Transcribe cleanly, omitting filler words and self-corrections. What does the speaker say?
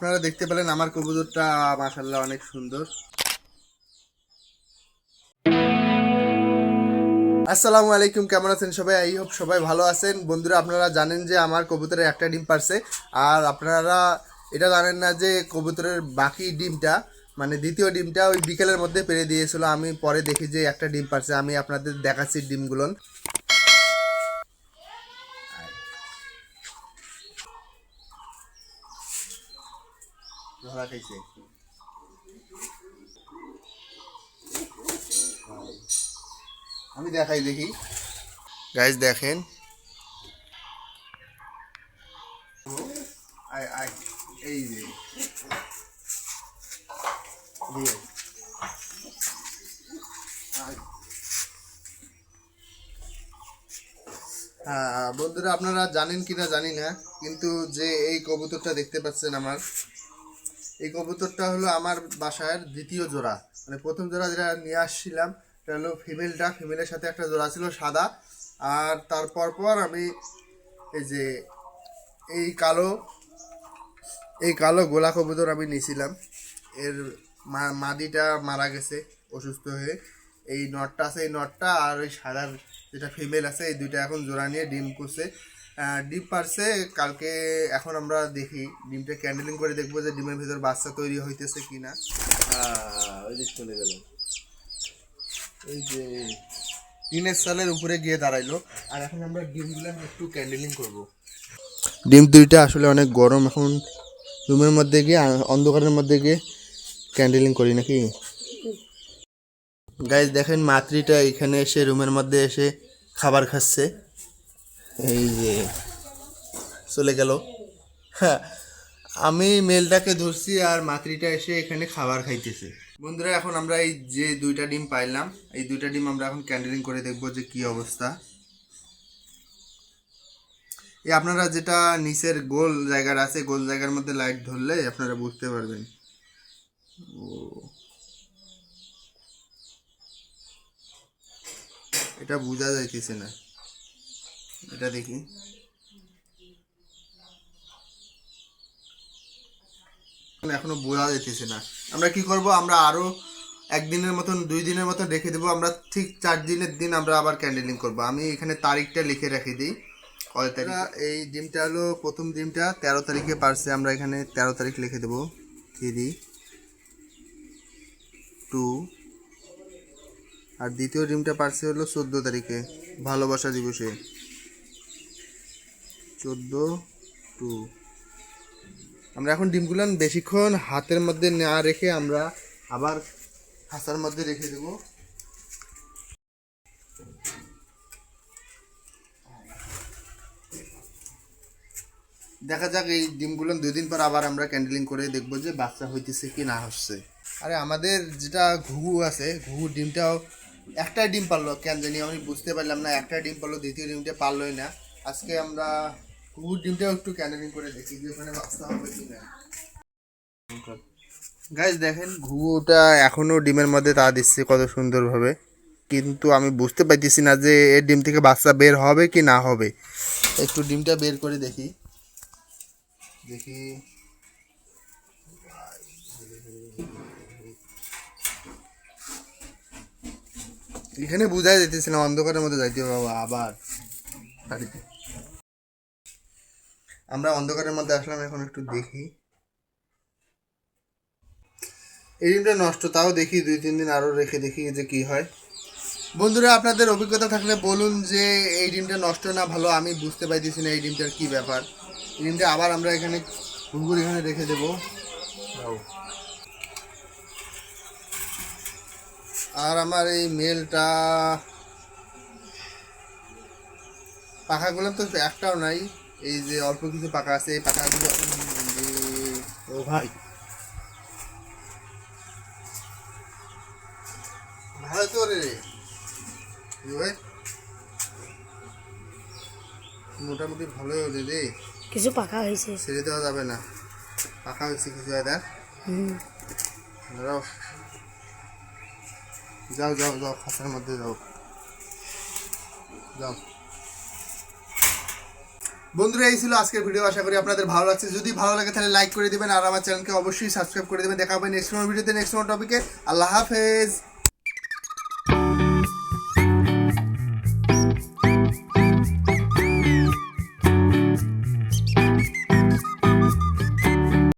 আপনারা দেখতে পেলেন আমার কবুতরটা মাশাআল্লাহ অনেক সুন্দর। আসসালামু আলাইকুম, কেমন আছেন সবাই? আই হোপ সবাই ভালো আছেন। বন্ধুরা, আপনারা জানেন যে আমার কবুতরের একটা ডিম পারছে, আর আপনারা এটা জানেন না যে কবুতরের বাকি ডিমটা মানে দ্বিতীয় ডিমটা ওই বিকেলের মধ্যে পেরে দিয়েছিল। আমি পরে দেখি যে একটা ডিম পারছে। আমি আপনাদের দেখাচ্ছি ডিমগুলো। ধরা খাইছে, আমি দেখাই দেখি। গাইজ দেখেন, আয় আয়, এই যে দিয়ে আয়। হ্যাঁ বন্ধুরা, আপনারা জানেন কিনা জানি না, কিন্তু যে এই কবুতরটা দেখতে পাচ্ছেন আমার, এই কবুতরটা হলো আমার বাসার দ্বিতীয় জোড়া। মানে প্রথম জোড়া যেটা নিয়ে আসছিলাম এটা হলো ফিমেলটা, ফিমেলের সাথে একটা জোড়া ছিল সাদা। আর তারপর পর আমি এই যে এই কালো গোলা কবুতর আমি নিয়েছিলাম। এর মাদিটা মারা গেছে অসুস্থ হয়ে। এই নটটা আছে, এই নটটা আর ওই সাদার যেটা ফিমেল আছে, এই দুইটা এখন জোড়া নিয়ে ডিম করছে, ডিম পারছে কালকে। এখন আমরা দেখি ডিমটা ক্যান্ডেলিং করে দেখবো যে ডিমের ভিতর বাচ্চা তৈরি হইতেছে কিনা। ওই দিক চলে গেল, এই যে টিনের সালের উপরে গিয়ে দাঁড়াইলো। আর এখন আমরা ডিমগুলো একটু ক্যান্ডেলিং করব। ডিম দুইটা আসলে অনেক গরম, এখন রুমের মধ্যে গিয়ে অন্ধকারের মধ্যে গিয়ে ক্যান্ডেলিং করি নাকি। গাইজ দেখেন, মাতৃটা এখানে এসে রুমের মধ্যে এসে খাবার খাচ্ছে। এই যে চলে গেল। হ্যাঁ, আমি মেলটাকে ধরছি আর মাতৃটা এসে এখানে খাবার খাইতেছে। বন্ধুরা, এখন আমরা এই যে দুইটা ডিম পাইলাম, এই দুইটা ডিম আমরা এখন ক্যান্ডেলিং করে দেখবো যে কি অবস্থা। এই আপনারা যেটা নিচের গোল জায়গার আছে, গোল জায়গার মধ্যে লাইট ধরলে আপনারা বুঝতে পারবেন। ও, এটা বোঝা যাইতেছে না, এটা দেখি। এখনো বোঝা যাইতেছে না। আমরা কি করব, আমরা আরো একদিনের মতন 2 দিনের মতন রেখে দেবো। আমরা ঠিক 4 দিনের দিন আমরা আবার ক্যান্ডেলিং করব। আমি এখানে তারিখটা লিখে রেখে দিই, কয় তারিখ। এই ডিমটা হলো প্রথম ডিমটা 13 তারিখে পারছে, আমরা এখানে 13 তারিখ লিখে দেবো 3-2। আর দ্বিতীয় ডিমটা পারছে হলো 14 তারিখে, ভালোবাসা দিবসে, 14-2। আমরা এখন ডিমগুলো বেশিক্ষণ হাতের মধ্যে না রেখে আমরা আবার খাঁচার মধ্যে রেখে দেব। দেখা যাক, এই ডিমগুলো 2 দিন পর আবার আমরা ক্যান্ডেলিং করে দেখবো যে বাচ্চা হইতেছে কি না হচ্ছে। আরে আমাদের যেটা ঘুঘু আছে, ঘুঘুর ডিমটাও একটা ডিম পারলো, কেন জানি আমি বুঝতে পারলাম না। একটা ডিম পারলো, দ্বিতীয় ডিমটা পারলোই না। আজকে আমরা ঘুঘুর ডিমটাও একটু ক্যান্ডেলিং করে দেখি যে ওখানে বাচ্চা হবে কি না। গাইজ দেখেন, ঘুঘুটা এখনো ডিমের মধ্যে তা দিচ্ছে কত সুন্দরভাবে, কিন্তু আমি বুঝতে পারতেছি না যে এর ডিম থেকে বাচ্চা বের হবে কি না হবে। একটু ডিমটা বের করে দেখি দেখি। এখানে বোঝাই যেতেছে না, অন্ধকারের মধ্যে যাইতে হবে আবার। আমরা অন্ধকারের মধ্যে আসলাম, এখন একটু দেখি। এই ডিমটা নষ্ট, তাও দেখি 2-3 দিন আরও রেখে দেখি যে কি হয়। বন্ধুরা, আপনাদের অভিজ্ঞতা থাকলে বলুন যে এই ডিমটা নষ্ট না ভালো, আমি বুঝতে পারতেছি না এই ডিমটার কি ব্যাপার। এই ডিমটা আবার আমরা এখানে ঘুঘুর এখানে রেখে দেবো। আর আমার এই মেলটা পাখাগুলো তো একটাও নাই, এই যে অল্প কিছু পাখা আছে, এই পাখাগুলো। ও ভাই, ভালো তো রে, মোটামুটি ভালোই হলে রে। কিছু পাকা হয়েছে, ছেড়ে দেওয়া যাবে না, পাখা হয়েছে কিছু। দাদা যাও যাও যাও, খাঁচার মধ্যে যাও যাও। বন্ধুরা এই ছিল আজকের ভিডিও, আশা করি আপনাদের ভালো লাগছে। যদি ভালো লাগে তাহলে লাইক করে দিবেন আর আমার চ্যানেলকে অবশ্যই সাবস্ক্রাইব করে দিবেন। দেখা হবে নেক্সট ভিডিওতে নেক্সট টপিকে। আল্লাহ হাফেজ।